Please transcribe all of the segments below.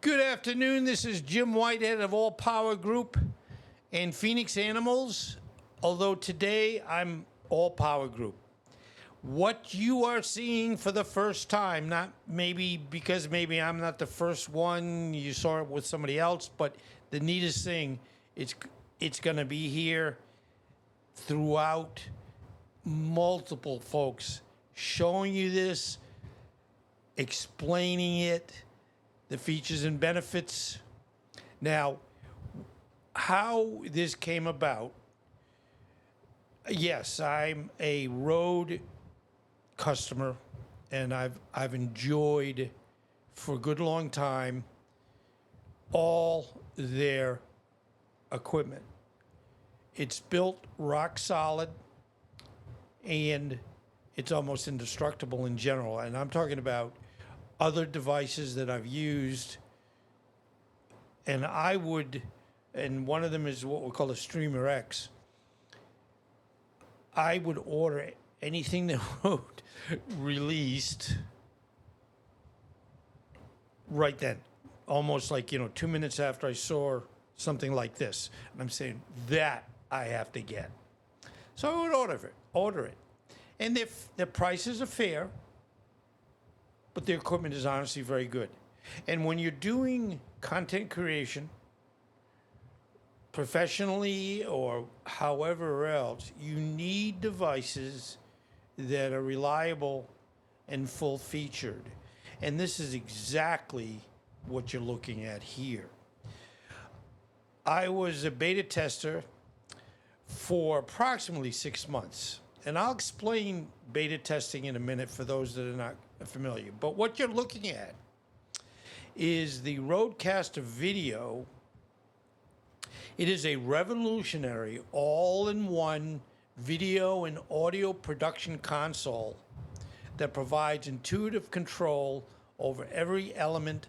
Good afternoon. This is Jim Whitehead of All Power Group and Phoenix Animals. Although today I'm All Power Group. What you are seeing for the first time, not maybe because maybe I'm not the first one, you saw it with somebody else, but the neatest thing, it's going to be here throughout, multiple folks showing you this, explaining it, the features and benefits. Now, how this came about, yes, I'm a Rode customer, and I've enjoyed for a good long time all their equipment. It's built rock solid, and it's almost indestructible in general. And I'm talking about other devices that I've used, and one of them is what we call a Streamer X. I would order anything that Rode released right then, almost like 2 minutes after I saw something like this, and I'm saying that I have to get. So I would order it, and if the prices are fair, but the equipment is honestly very good. And when you're doing content creation professionally or however else, you need devices that are reliable and full featured. And this is exactly what you're looking at here. I was a beta tester for approximately 6 months. And I'll explain beta testing in a minute for those that are not familiar. But what you're looking at is the RodeCasterVideo. It is a revolutionary all-in-one video and audio production console that provides intuitive control over every element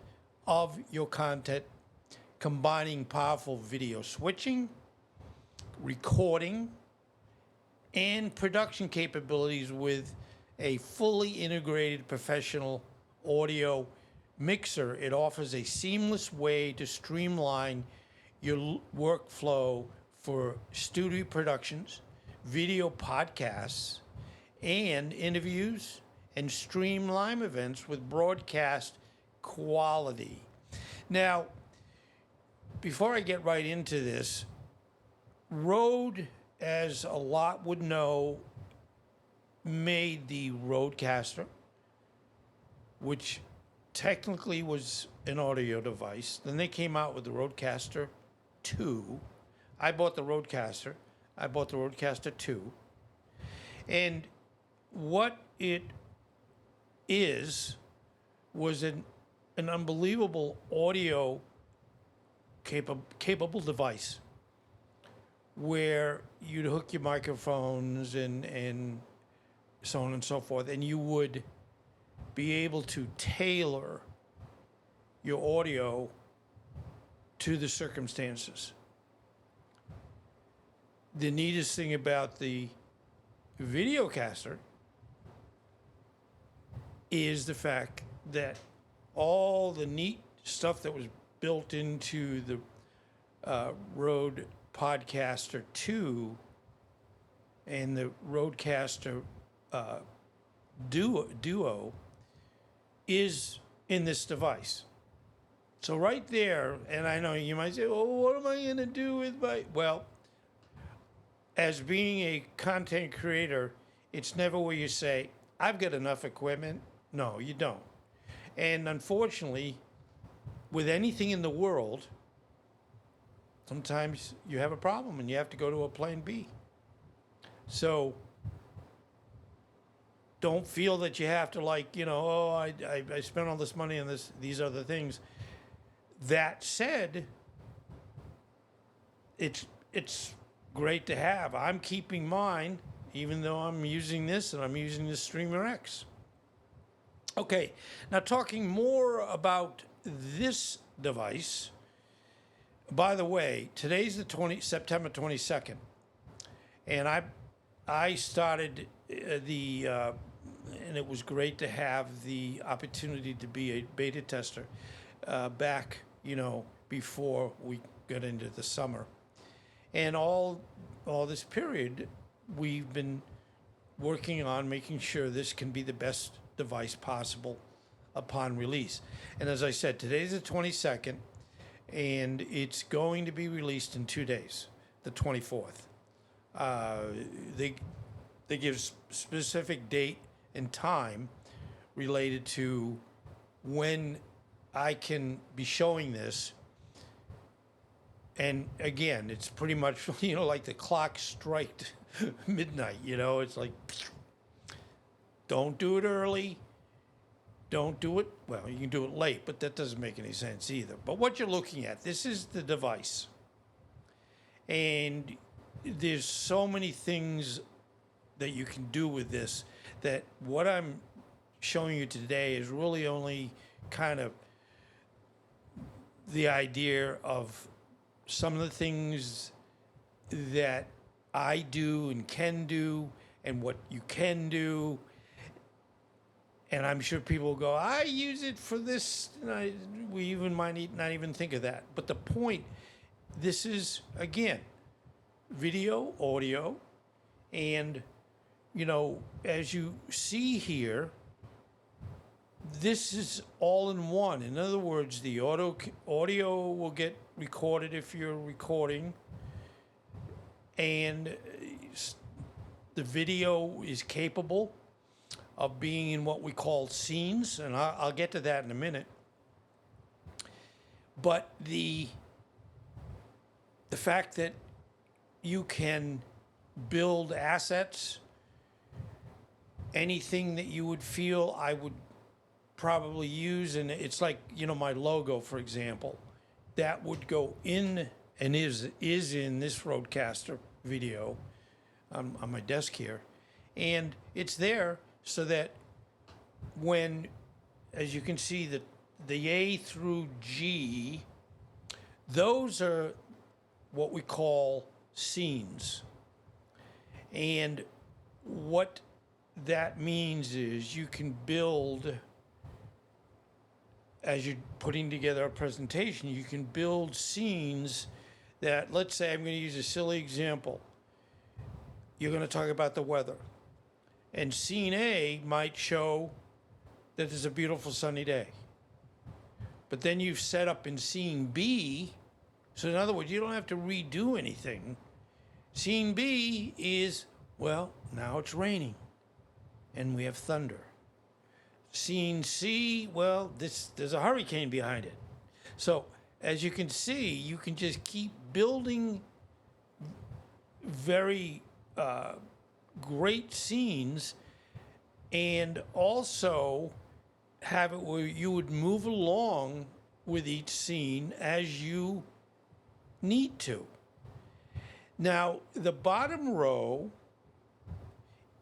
of your content, combining powerful video switching, recording, and production capabilities with a fully integrated professional audio mixer. It offers a seamless way to streamline your workflow for studio productions, video podcasts, and interviews, and stream live events with broadcast quality. Now, before I get right into this, Rode, as a lot would know, made the RodeCaster, which technically was an audio device. Then they came out with the RodeCaster 2. I bought the RodeCaster. I bought the RodeCaster 2. And what it was an unbelievable audio capable device where you'd hook your microphones and so on and so forth, and you would be able to tailor your audio to the circumstances. The neatest thing about the Videocaster is the fact that all the neat stuff that was built into the Rode Podcaster 2 and the RodeCaster Duo is in this device. So right there, and I know you might say, well, what am I going to do with my... Well, as being a content creator, it's never where you say, I've got enough equipment. No, you don't. And unfortunately, with anything in the world, sometimes you have a problem and you have to go to a plan B. So don't feel that you have to I spent all this money on these other things. That said, it's great to have. I'm keeping mine, even though I'm using this, and I'm using the Streamer X. Okay, now talking more about this device. By the way, today's September 22nd, and I started and it was great to have the opportunity to be a beta tester. back, before we got into the summer. And all this period, we've been working on making sure this can be the best device possible upon release. And as I said, today's the 22nd, and it's going to be released in 2 days, the 24th. They give specific date and time related to when I can be showing this. And again, it's pretty much, like the clock striked midnight, it's like, don't do it early. Don't do it, well, you can do it late, but that doesn't make any sense either. But what you're looking at, this is the device. And there's so many things that you can do with this that what I'm showing you today is really only kind of the idea of some of the things that I do and can do and what you can do. And I'm sure people will go, I use it for this. And we even might not even think of that. But the point, this is, again, video, audio, and, as you see here, this is all in one. In other words, the audio will get recorded if you're recording, and the video is capable of being in what we call scenes, and I'll get to that in a minute. But the fact that you can build assets, anything that you would feel I would probably use, and it's like, my logo, for example, that would go in and is in this RodeCaster video on my desk here. And it's there so that when, as you can see, the A through G, those are what we call scenes. And what that means is you can build, as you're putting together a presentation, you can build scenes that, let's say I'm going to use a silly example. You're going to talk about the weather. And scene A might show that there's a beautiful sunny day. But then you've set up in scene B, so in other words, you don't have to redo anything. Scene B is, well, now it's raining and we have thunder. Scene C, well, there's a hurricane behind it. So as you can see, you can just keep building very great scenes, and also have it where you would move along with each scene as you need to. Now, the bottom row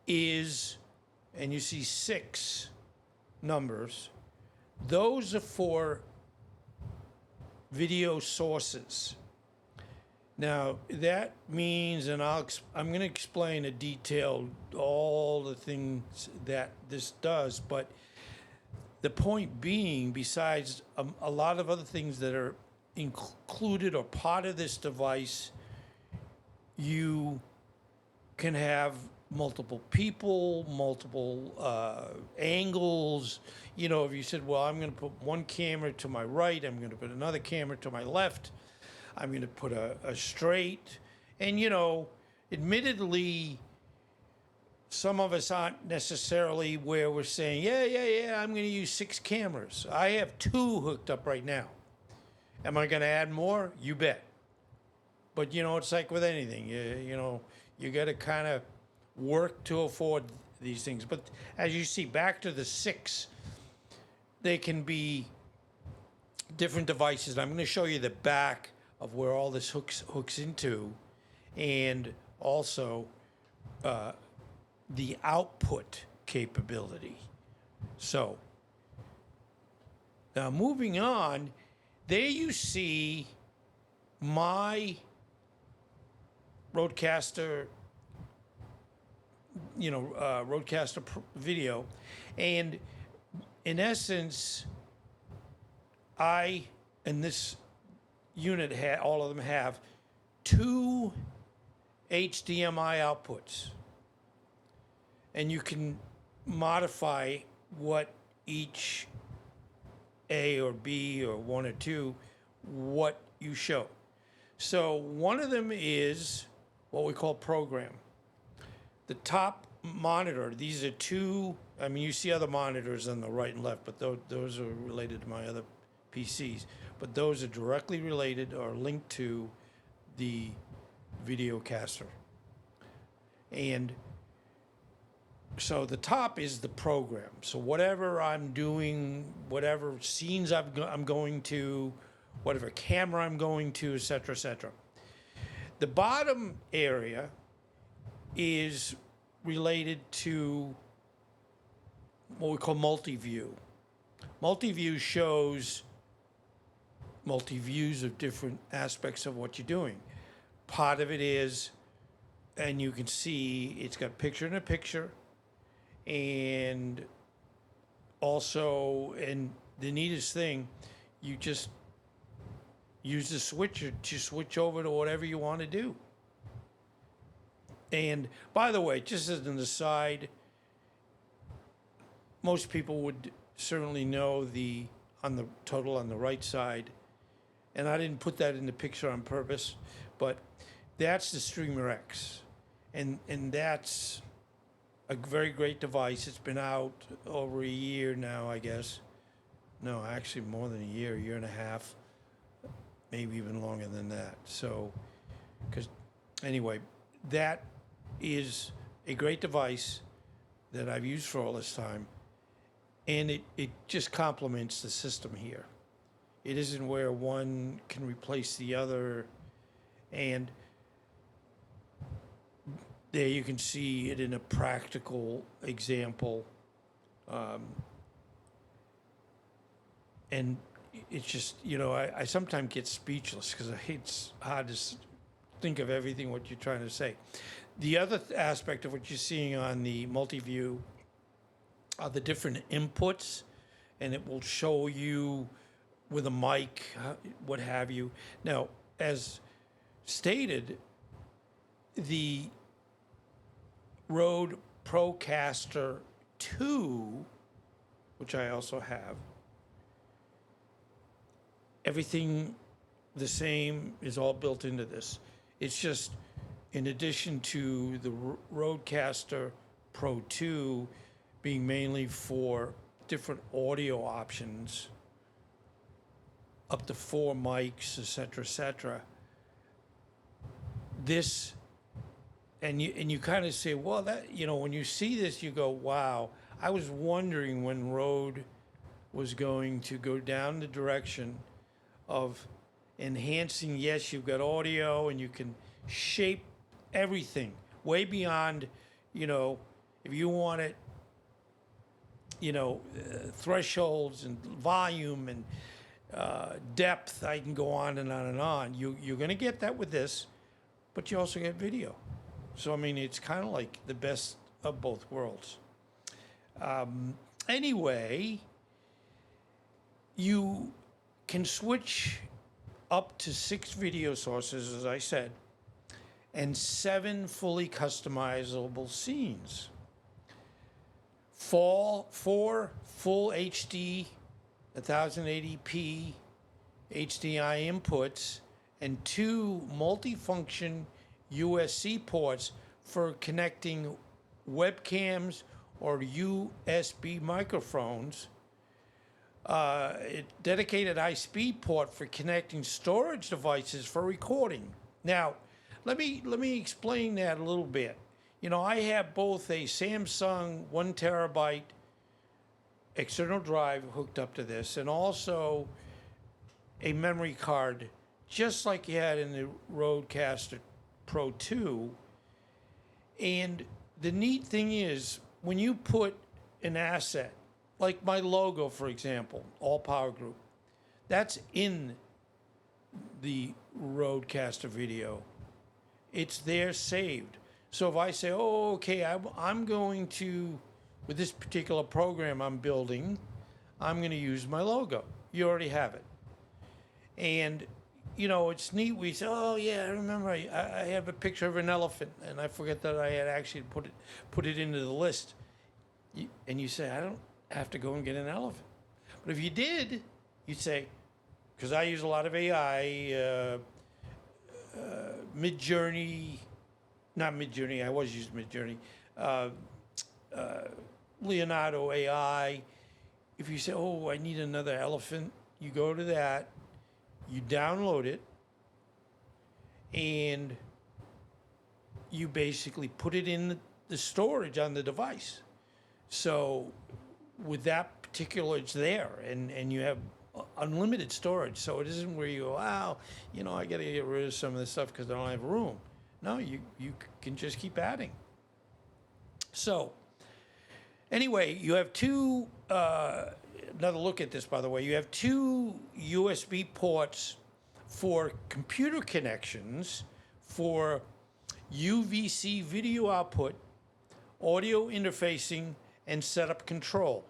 is, and you see 6 numbers, those are for video sources. Now, that means, and I'm going to explain in detail all the things that this does, but the point being, besides a lot of other things that are included or part of this device, you can have multiple people, multiple angles. If you said, well, I'm going to put one camera to my right, I'm going to put another camera to my left, I'm going to put a straight. And, admittedly, some of us aren't necessarily where we're saying, yeah, I'm going to use 6 cameras. I have 2 hooked up right now. Am I going to add more? You bet. But, it's like with anything. You got to kind of work to afford these things. But as you see, back to the 6, they can be different devices. I'm going to show you the back of where all this hooks into, and also the output capability. So now moving on, there you see my RodeCaster, RodeCaster video, and in essence, and this unit all of them have 2 HDMI outputs, and you can modify what each A or B or 1 or 2, what you show. So one of them is what we call program. The top monitor, these are 2, I mean, you see other monitors on the right and left, but those are related to my other PCs. But those are directly related or linked to the RodeCaster. And so the top is the program. So whatever I'm doing, whatever scenes I'm going to, whatever camera I'm going to, et cetera, et cetera. The bottom area is related to what we call multi-view. Multi-view shows multi-views of different aspects of what you're doing. Part of it is, and you can see it's got picture in a picture, and also, and the neatest thing, you just use the switcher to switch over to whatever you want to do. And by the way, just as an aside, most people would certainly know on the total on the right side, and I didn't put that in the picture on purpose, but that's the Streamer X, and that's a very great device. It's been out over a year now, I guess. No, actually more than a year and a half, maybe even longer than that. So, anyway, that is a great device that I've used for all this time, and it just complements the system here. It isn't where one can replace the other, and there you can see it in a practical example. And it's just, I sometimes get speechless because it's hard to think of everything what you're trying to say. The other aspect of what you're seeing on the multi-view are the different inputs, and it will show you with a mic, what have you. Now, as stated, the RodeCaster 2, which I also have, everything the same is all built into this. It's just, in addition to the RodeCaster Pro 2 being mainly for different audio options, up to 4 mics, et cetera, this, and you kind of say, well, that, when you see this, you go, wow, I was wondering when Rode was going to go down the direction of enhancing. Yes, you've got audio and you can shape everything way beyond, if you want it, thresholds and volume and depth. I can go on and on and on. You're going to get that with this, but you also get video. So, I mean, it's kind of like the best of both worlds. Anyway, you can switch up to 6 video sources, as I said, and 7 fully customizable scenes. 4 full HD 1080p HDI inputs and 2 multifunction USB ports for connecting webcams or USB microphones. A dedicated high-speed port for connecting storage devices for recording. Now, let me explain that a little bit. I have both a Samsung 1 terabyte external drive hooked up to this, and also a memory card, just like you had in the RodeCaster Pro 2. And the neat thing is, when you put an asset, like my logo, for example, All Power Group, that's in the RodeCasterVideo. It's there saved. So if I say, oh, okay, I'm going to, with this particular program I'm building, I'm going to use my logo. You already have it. And, you know, it's neat. We say, oh, yeah, I remember I have a picture of an elephant, and I forget that I had actually put it into the list. And you say, I don't have to go and get an elephant. But if you did, you'd say, because I use a lot of AI, Mid-Journey, not Mid-Journey, I was using Mid-Journey, Leonardo AI. If you say, oh, I need another elephant, you go to that, you download it, and you basically put it in the storage on the device. So with that particular, it's there, and you have unlimited storage. So it isn't where you go, wow, you know, I got to get rid of some of this stuff because I don't have room. No, you can just keep adding. So anyway, you have two, another look at this, by the way. You have two USB ports for computer connections for UVC video output, audio interfacing, and setup control.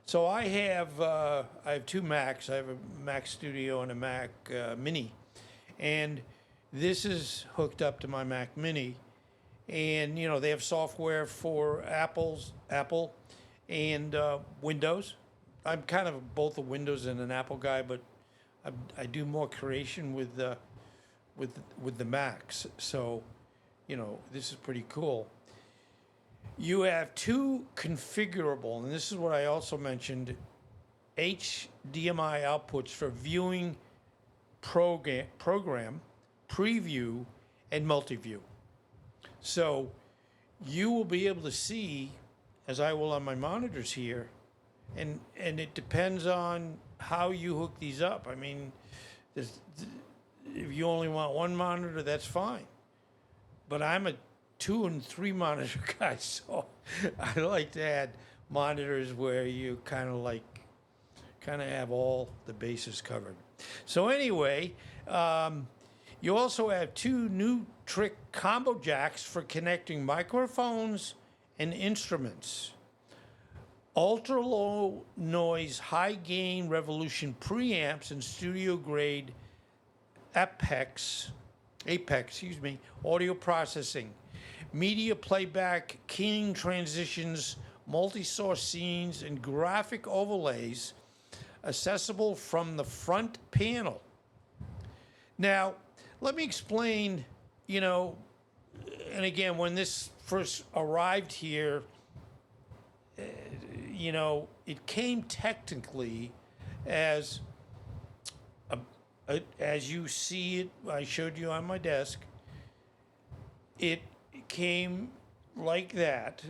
So I have two Macs. I have a Mac Studio and a Mac Mini, and this is hooked up to my Mac Mini. And you know, they have software for Apple and Windows. I'm kind of both a Windows and an Apple guy, but I do more creation with the Macs. So, you know, this is pretty cool. You have two configurable, and this is what I also mentioned, HDMI outputs for viewing, program, preview, and multi-view. So you will be able to see, as I will on my monitors here, and it depends on how you hook these up. I mean, if you only want one monitor, that's fine. But I'm a 2 and 3 monitor guy, so I like to add monitors where you kind of have all the bases covered. So anyway, you also have two new trick combo jacks for connecting microphones and instruments. Ultra low noise, high gain resolution preamps and studio grade Apex, audio processing, media playback, keying transitions, multi-source scenes, and graphic overlays accessible from the front panel. Now, let me explain, you know, and again, when this first arrived here, you know, it came technically as as you see it, I showed you on my desk, it came like that.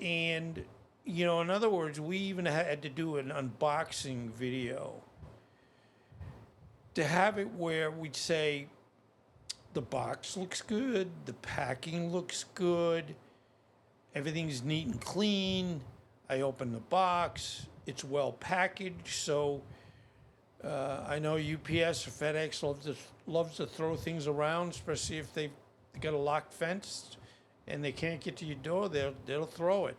And, you know, in other words, we even had to do an unboxing video to have it where we'd say, the box looks good, the packing looks good, everything's neat and clean. I open the box, it's well packaged. So I know UPS or FedEx loves to throw things around, especially if they've got a locked fence and they can't get to your door, they'll throw it.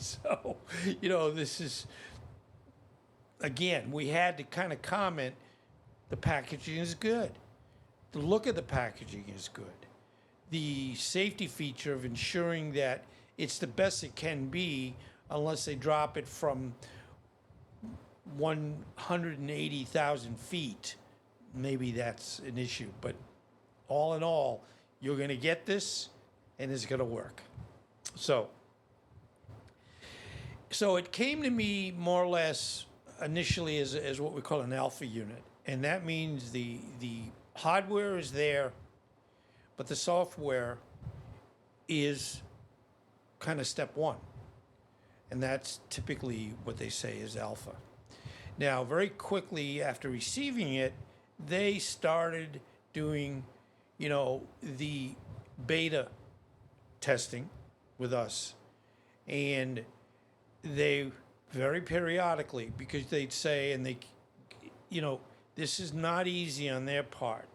So, you know, this is, again, we had to kind of comment, the packaging is good. The look of the packaging is good. The safety feature of ensuring that it's the best it can be, unless they drop it from 180,000 feet, maybe that's an issue. But all in all, you're going to get this, and it's going to work. So it came to me more or less initially as what we call an alpha unit, and that means the hardware is there, but the software is kind of step one. And that's typically what they say is alpha. Now, very quickly after receiving it, they started doing, you know, the beta testing with us. And they very periodically, because they'd say, and they, you know, this is not easy on their part.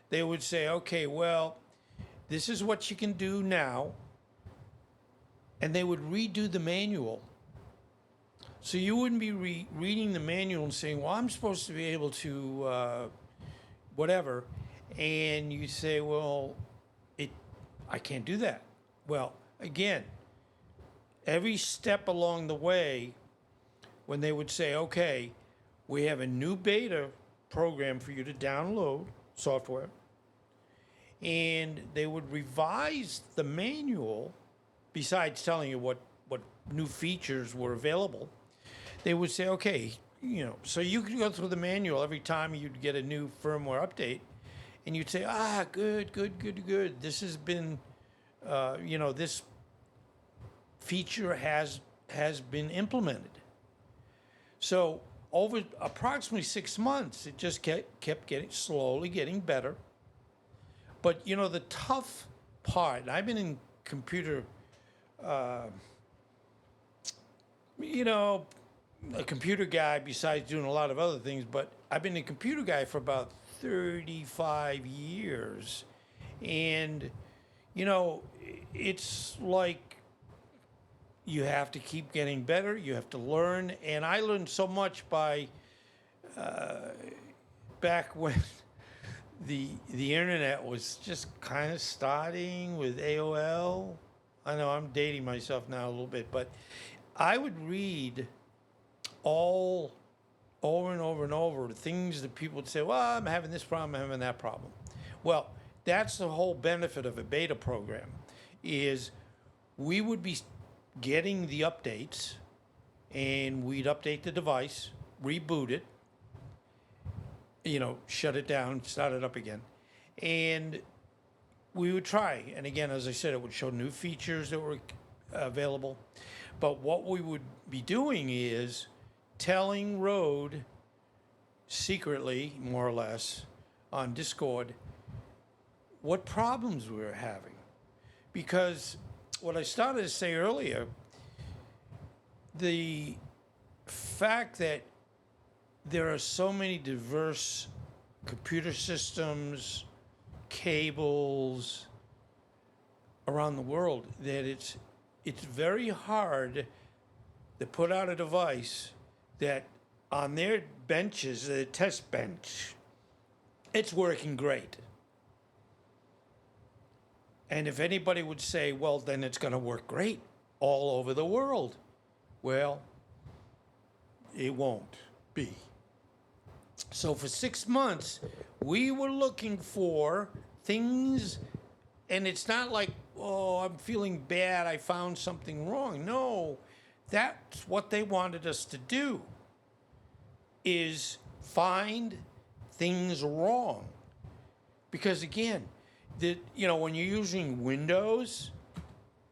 They would say, okay, well, this is what you can do now. And they would redo the manual. So you wouldn't be reading the manual and saying, well, I'm supposed to be able to whatever, and you say, well, I can't do that. Well, again, every step along the way, when they would say, okay, we have a new beta program for you to download software, and they would revise the manual, besides telling you what new features were available, they would say, okay, so you could go through the manual every time you'd get a new firmware update, and you'd say, good. This has been, this feature has been implemented. So over approximately 6 months, it just kept slowly getting better. But the tough part, and I've been in computer, a computer guy besides doing a lot of other things, but I've been a computer guy for about 35 years. And, it's like you have to keep getting better. You have to learn. And I learned so much by back when the internet was just kind of starting with AOL. I know I'm dating myself now a little bit, but I would read all over and over and over things that people would say, well, I'm having this problem, I'm having that problem. Well, that's the whole benefit of a beta program, is we would be getting the updates, and we'd update the device, reboot it, shut it down, start it up again. And we would try. And again, as I said, it would show new features that were available. But what we would be doing is telling Rode secretly, more or less, on Discord, what problems we were having. Because what I started to say earlier, the fact that there are so many diverse computer systems, cables around the world, that it's very hard to put out a device that on their benches, the test bench, it's working great. And if anybody would say, well, then it's going to work great all over the world. Well, it won't be. So for 6 months, we were looking for things, and it's not like, oh, I'm feeling bad, I found something wrong. No, that's what they wanted us to do, is find things wrong. Because again, when you're using Windows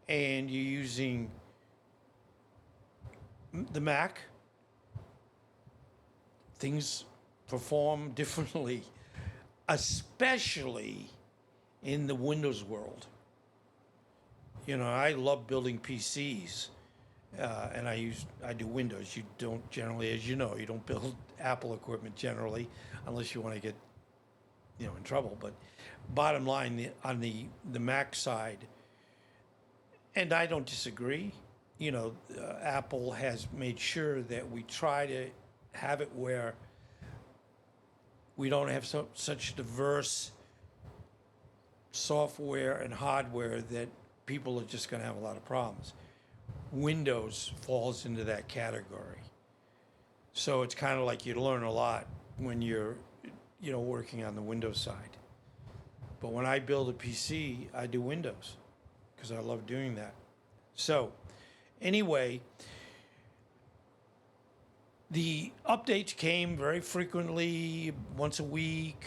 and you're using the Mac, things perform differently, especially in the Windows world. I love building PCs, and I do Windows. You don't generally, as you know, you don't build Apple equipment generally, unless you want to get, in trouble. But bottom line, on the Mac side, and I don't disagree, Apple has made sure that we try to have it where we don't have such diverse software and hardware that people are just going to have a lot of problems. Windows falls into that category. So it's kind of like you learn a lot when you're, working on the Windows side. But when I build a PC, I do Windows because I love doing that. So anyway, the updates came very frequently, once a week,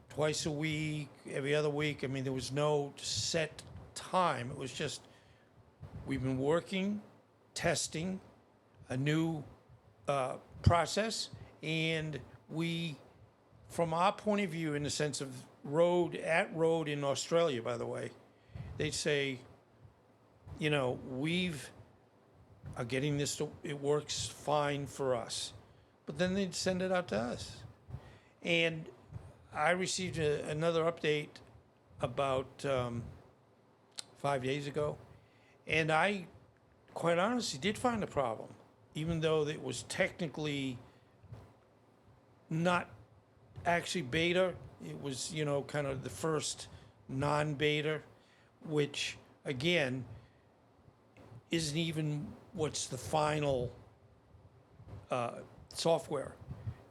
twice a week, every other week. I mean, there was no set time. It was just, we've been working, testing a new process, and we, from our point of view, in the sense of Rode in Australia, by the way, they'd say, we've are getting this to, it works fine for us. But then they'd send it out to us. And I received another update about 5 days ago. And I, quite honestly, did find a problem, even though it was technically not actually beta. It was, you know, kind of the first non-beta, which again isn't even what's the final software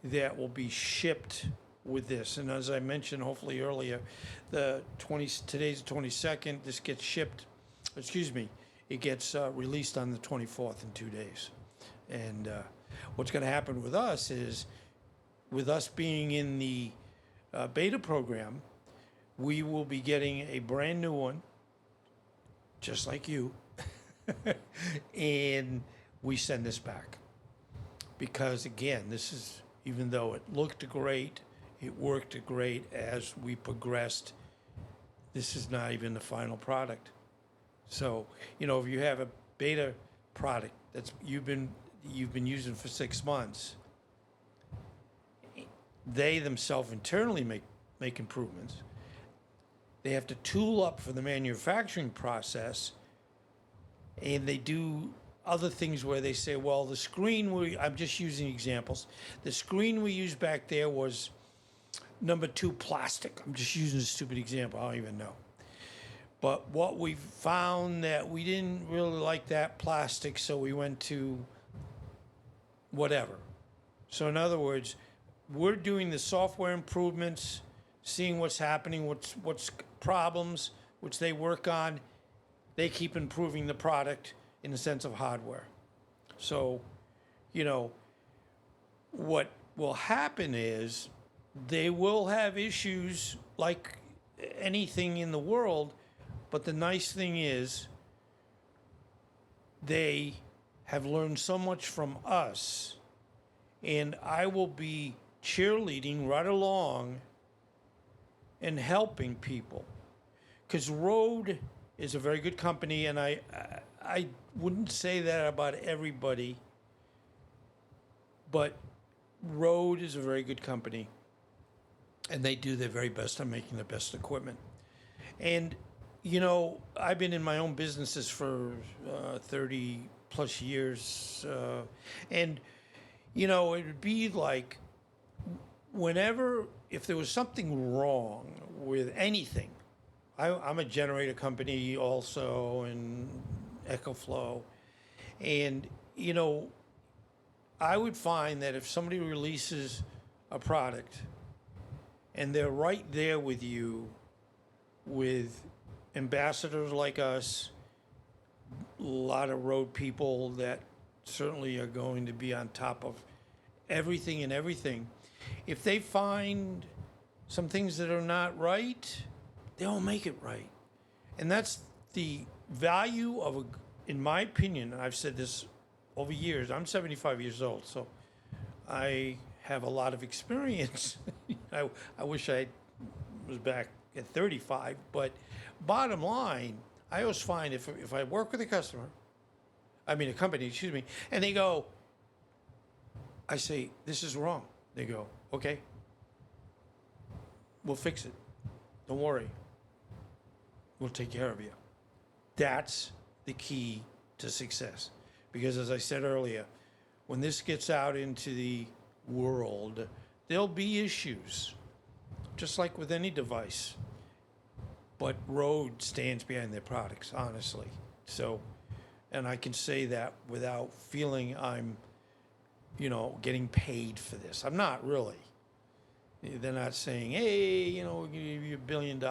that will be shipped with this. And as I mentioned, hopefully earlier, today's the 22nd. This gets shipped. Excuse me. It gets released on the 24th in 2 days. And what's going to happen with us is, with us being in the beta program, we will be getting a brand new one, just like you, and we send this back. Because again, this is, even though it looked great, it worked great as we progressed, this is not even the final product. So, you know, if you have a beta product that's you've been using for 6 months, they themselves internally make improvements. They have to tool up for the manufacturing process, and they do other things where they say, well, the screen I'm just using examples. The screen we used back there was number 2 plastic. I'm just using a stupid example. I don't even know. But what we found that we didn't really like that plastic, so we went to whatever. So in other words, we're doing the software improvements, seeing what's happening, what's problems, which they work on. They keep improving the product in the sense of hardware. So, you know, what will happen is they will have issues like anything in the world, but the nice thing is they have learned so much from us, and I will be cheerleading right along and helping people. Because Rode is a very good company, and I wouldn't say that about everybody, but Rode is a very good company, and they do their very best on making the best equipment. And, you know, I've been in my own businesses for 30 plus years, and, you know, it would be like whenever, if there was something wrong with anything, I'm a generator company also, and EcoFlow. And, you know, I would find that if somebody releases a product and they're right there with you, with ambassadors like us, a lot of Rode people that certainly are going to be on top of everything and everything. If they find some things that are not right, they'll make it right. And that's the value of in my opinion, and I've said this over years, I'm 75 years old, so I have a lot of experience. I wish I was back at 35, but bottom line, I always find if I work with a company, excuse me, and they go, I say, this is wrong. They go, okay, we'll fix it. Don't worry. We'll take care of you. That's the key to success. Because as I said earlier, when this gets out into the world, there'll be issues, just like with any device. But Rode stands behind their products, honestly. So, and I can say that without feeling I'm, you know, getting paid for this. I'm not really. They're not saying, hey, you know, we'll give you $1 billion.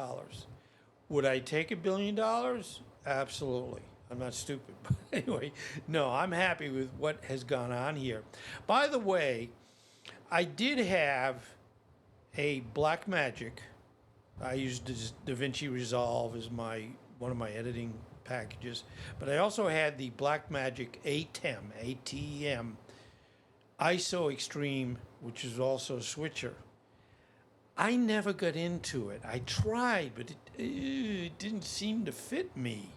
Would I take $1 billion? Absolutely. I'm not stupid. But anyway, no, I'm happy with what has gone on here. By the way, I did have a Blackmagic. I used DaVinci Resolve as one of my editing packages, but I also had the Blackmagic ATEM ISO Extreme, which is also a switcher. I never got into it. I tried, but it didn't seem to fit me.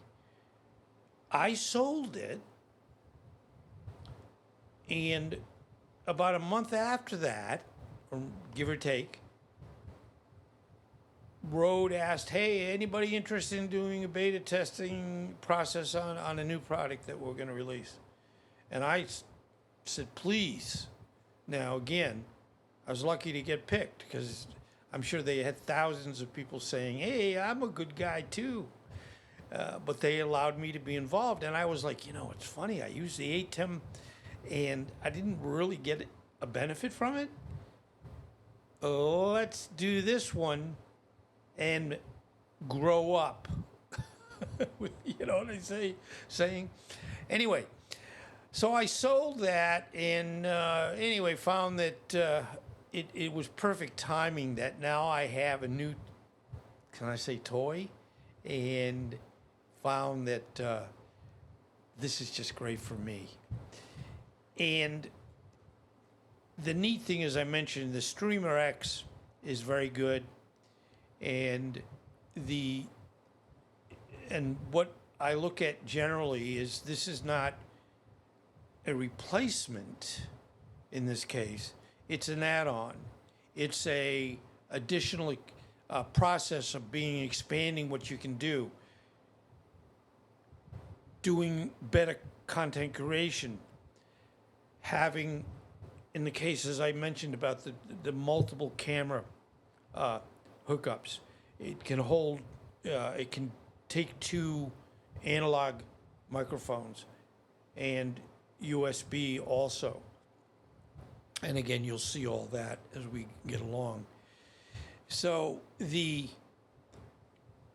I sold it, and about a month after that, or give or take, Rode asked, hey, anybody interested in doing a beta testing process on a new product that we're going to release? And I said, please. Now, again, I was lucky to get picked because I'm sure they had thousands of people saying, hey, I'm a good guy too. But they allowed me to be involved. And I was like, it's funny. I used the ATEM and I didn't really get a benefit from it. Let's do this one and grow up. You know what I saying? Anyway, so I sold that and anyway, found that it was perfect timing that now I have a new, can I say toy? And found that this is just great for me. And the neat thing, as I mentioned, the Streamer X is very good. And what I look at generally is this is not a replacement in this case. It's an add-on. It's a additional process of expanding what you can do. Doing better content creation. Having, in the cases I mentioned about the multiple camera hookups, it can hold, it can take 2 analog microphones and USB also. And again, you'll see all that as we get along. So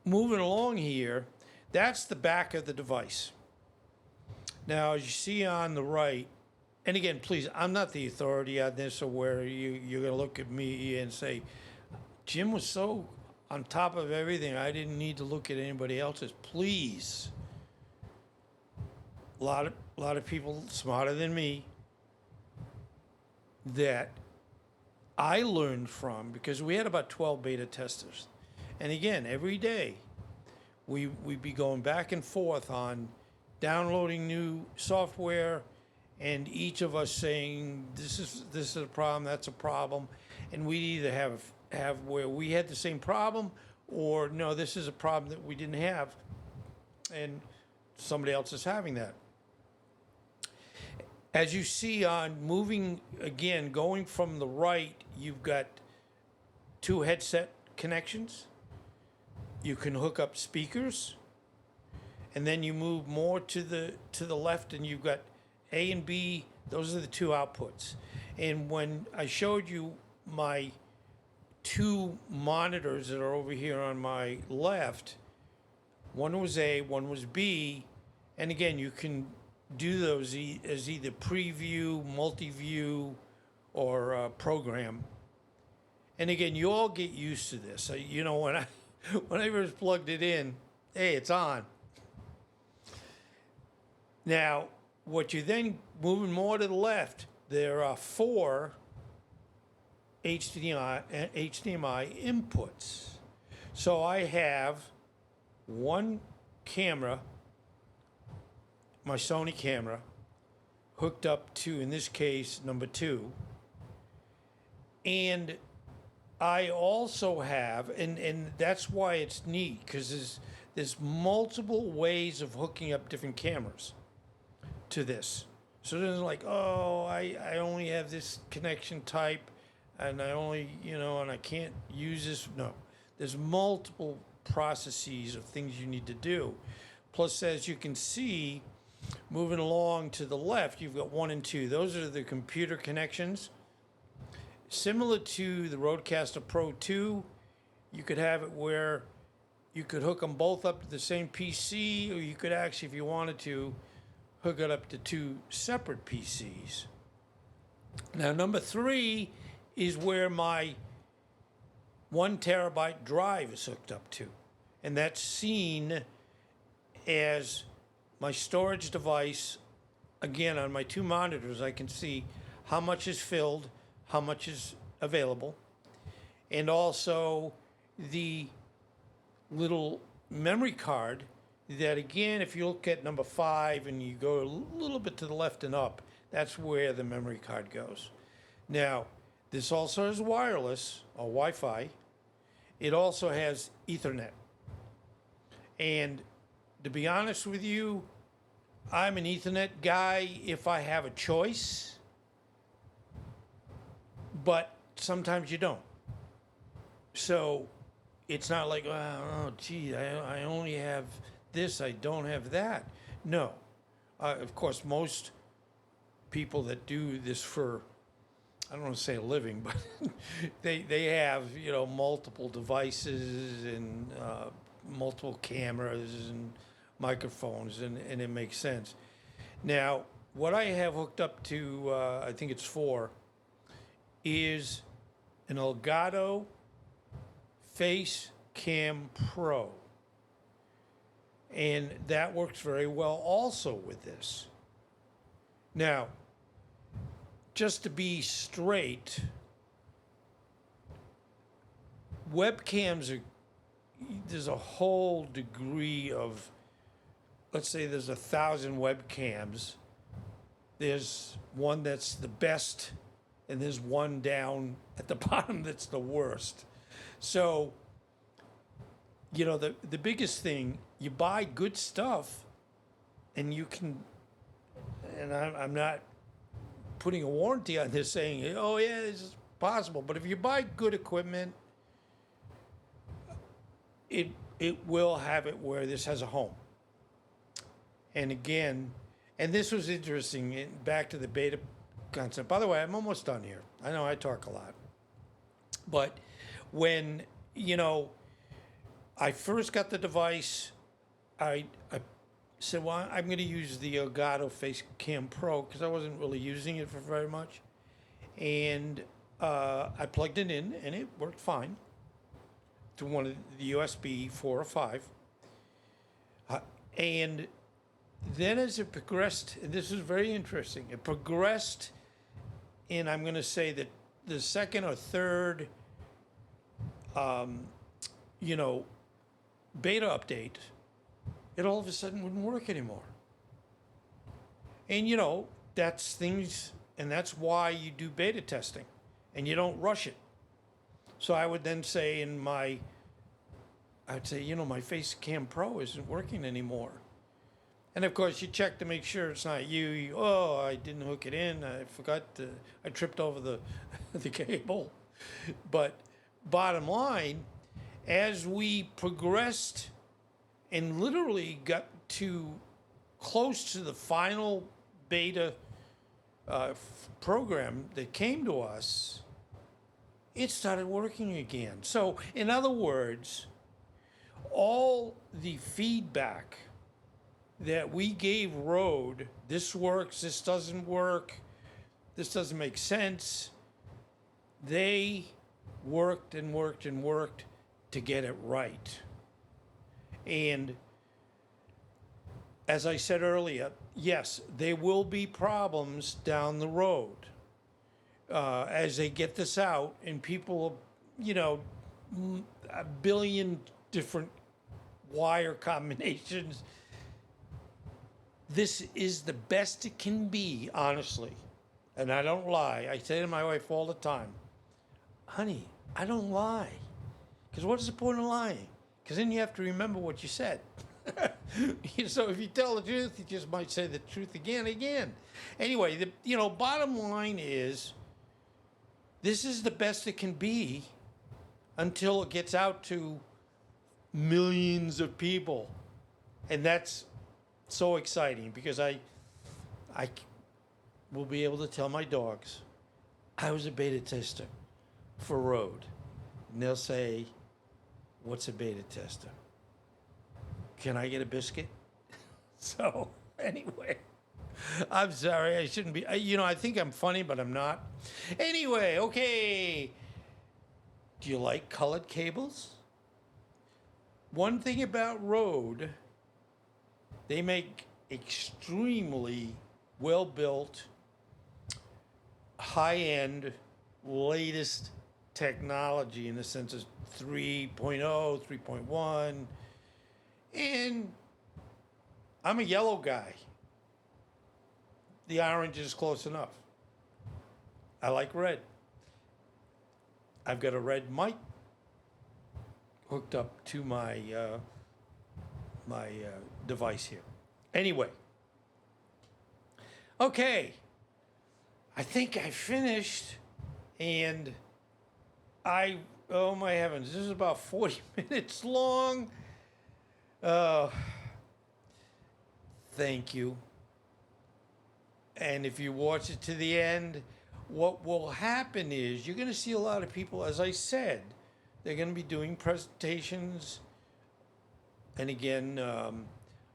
moving along here, that's the back of the device. Now, as you see on the right, and again, please, I'm not the authority on this or where you're going to look at me and say, Jim was so on top of everything, I didn't need to look at anybody else's. Please. A lot of people smarter than me that I learned from, because we had about 12 beta testers. And again, every day, we'd be going back and forth on downloading new software, and each of us saying, this is a problem, that's a problem. And we either have where we had the same problem, or no, this is a problem that we didn't have, and somebody else is having that. As you see on moving, again, going from the right, you've got 2 headset connections. You can hook up speakers, and then you move more to the left, and you've got A and B. Those are the 2 outputs. And when I showed you my 2 monitors that are over here on my left, one was A, one was B, and again, you can do those as either preview, multi-view, or program. And again, you all get used to this. When I first plugged it in, hey, it's on. Now, what you then, moving more to the left, there are 4 HDMI inputs. So I have one camera, my Sony camera, hooked up to, in this case, number 2. And I also have, and that's why it's neat, because there's multiple ways of hooking up different cameras to this. So it isn't like, oh, I only have this connection type, and I only, and I can't use this. No, there's multiple processes of things you need to do. Plus, as you can see, moving along to the left, you've got 1 and 2. Those are the computer connections. Similar to the RodeCaster Pro 2, you could have it where you could hook them both up to the same PC, or you could actually, if you wanted to, hook it up to 2 separate PCs. Now, number 3 is where my 1 terabyte drive is hooked up to. And that's seen as my storage device. Again, on my 2 monitors, I can see how much is filled, how much is available, and also the little memory card that, again, if you look at number 5 and you go a little bit to the left and up, that's where the memory card goes. Now, this also has wireless or Wi-Fi. It also has Ethernet. And to be honest with you, I'm an Ethernet guy if I have a choice. But sometimes you don't. So it's not like, oh, gee, I only have this, I don't have that. No. Of course, most people that do this for, I don't want to say a living, but they have, multiple devices and multiple cameras and microphones, and it makes sense. Now, what I have hooked up to, I think it's 4, is an Elgato Face Cam Pro. And that works very well also with this. Now, just to be straight, webcams there's a whole degree of, let's say there's 1,000 webcams. There's one that's the best, and there's one down at the bottom that's the worst. So, the biggest thing, you buy good stuff, and you can, and I'm not putting a warranty on this saying, oh yeah, this is possible, but if you buy good equipment, it will have it where this has a home. And again, and this was interesting, back to the beta concept. By the way, I'm almost done here. I know I talk a lot. But when, I first got the device, I said, well, I'm going to use the Elgato Face Cam Pro because I wasn't really using it for very much. And I plugged it in, and it worked fine to one of the USB 4 or 5. And then as it progressed, and this is very interesting, it progressed in, I'm going to say that the second or third, beta update, it all of a sudden wouldn't work anymore. And that's things, and that's why you do beta testing, and you don't rush it. So I would then say my Face Cam Pro isn't working anymore. And of course you check to make sure it's not you. Oh, I didn't hook it in. I forgot I tripped over the cable. But bottom line, as we progressed and literally got to close to the final beta program that came to us, it started working again. So in other words, all the feedback that we gave Rode, this works, this doesn't work, this doesn't make sense, they worked and worked and worked to get it right. And as I said earlier, yes, there will be problems down the road as they get this out, and people, a billion different wire combinations. This is the best it can be, honestly. And I don't lie. I say to my wife all the time, honey, I don't lie. Because what is the point of lying? Because then you have to remember what you said. So if you tell the truth, you just might say the truth again. Anyway, bottom line is, this is the best it can be until it gets out to millions of people. And that's so exciting, because I will be able to tell my dogs I was a beta tester for Rode. And they'll say, what's a beta tester? Can I get a biscuit? So anyway, I'm sorry, I shouldn't be, I think I'm funny, but I'm not. Anyway, okay. Do you like colored cables? One thing about Rode, they make extremely well-built, high-end, latest technology in the sense of 3.0, 3.1, and I'm a yellow guy. The orange is close enough. I like red. I've got a red mic hooked up to my device here. Anyway, okay, I think I finished, and Oh my heavens, this is about 40 minutes long. Uh, thank you. And if you watch it to the end, what will happen is you're going to see a lot of people, as I said, they're going to be doing presentations. And again,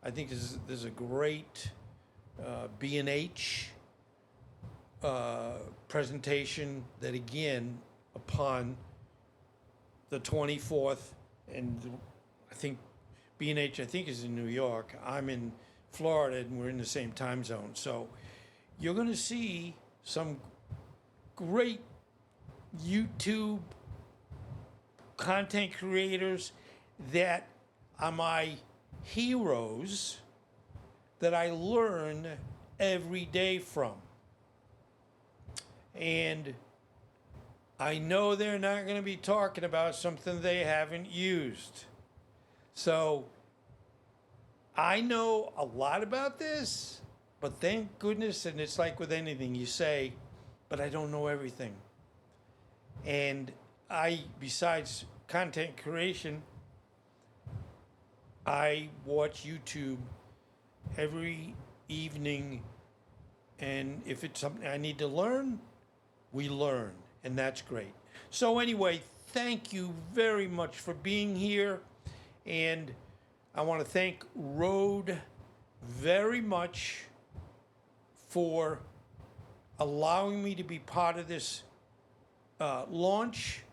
I think there's a great B&H presentation that, again, upon the 24th, and I think B&H, I think, is in New York. I'm in Florida, and we're in the same time zone. So you're going to see some great YouTube content creators that are my heroes that I learn every day from. And I know they're not going to be talking about something they haven't used. So I know a lot about this, but thank goodness, and it's like with anything, you say, but I don't know everything. And besides content creation, I watch YouTube every evening, and if it's something I need to learn, we learn, and that's great. So anyway, thank you very much for being here, and I want to thank Rode very much for allowing me to be part of this launch.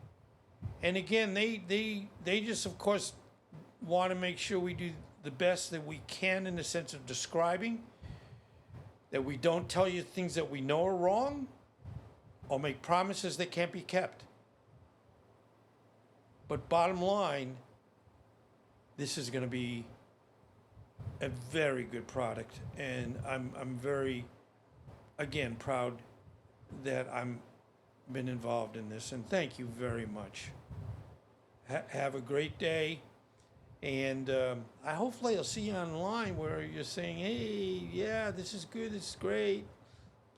And again, they just, of course, want to make sure we do the best that we can in the sense of describing, that we don't tell you things that we know are wrong or make promises that can't be kept. But bottom line, this is going to be a very good product, and I'm very, again, proud that I'm been involved in this, and thank you very much. Have a great day, and I hopefully I'll see you online where you're saying, hey, yeah, this is good, this is great.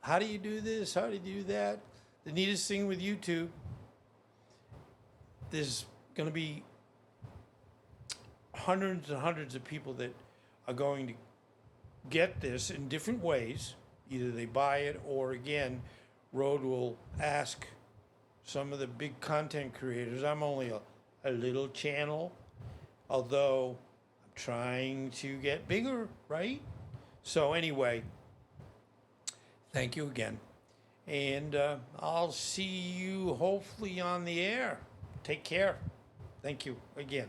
How do you do this? How do you do that? The neatest thing with YouTube, there's going to be hundreds and hundreds of people that are going to get this in different ways. Either they buy it, or again, Rode will ask some of the big content creators. I'm only a little channel, although I'm trying to get bigger, right? So anyway, thank you again. And I'll see you hopefully on the air. Take care. Thank you again.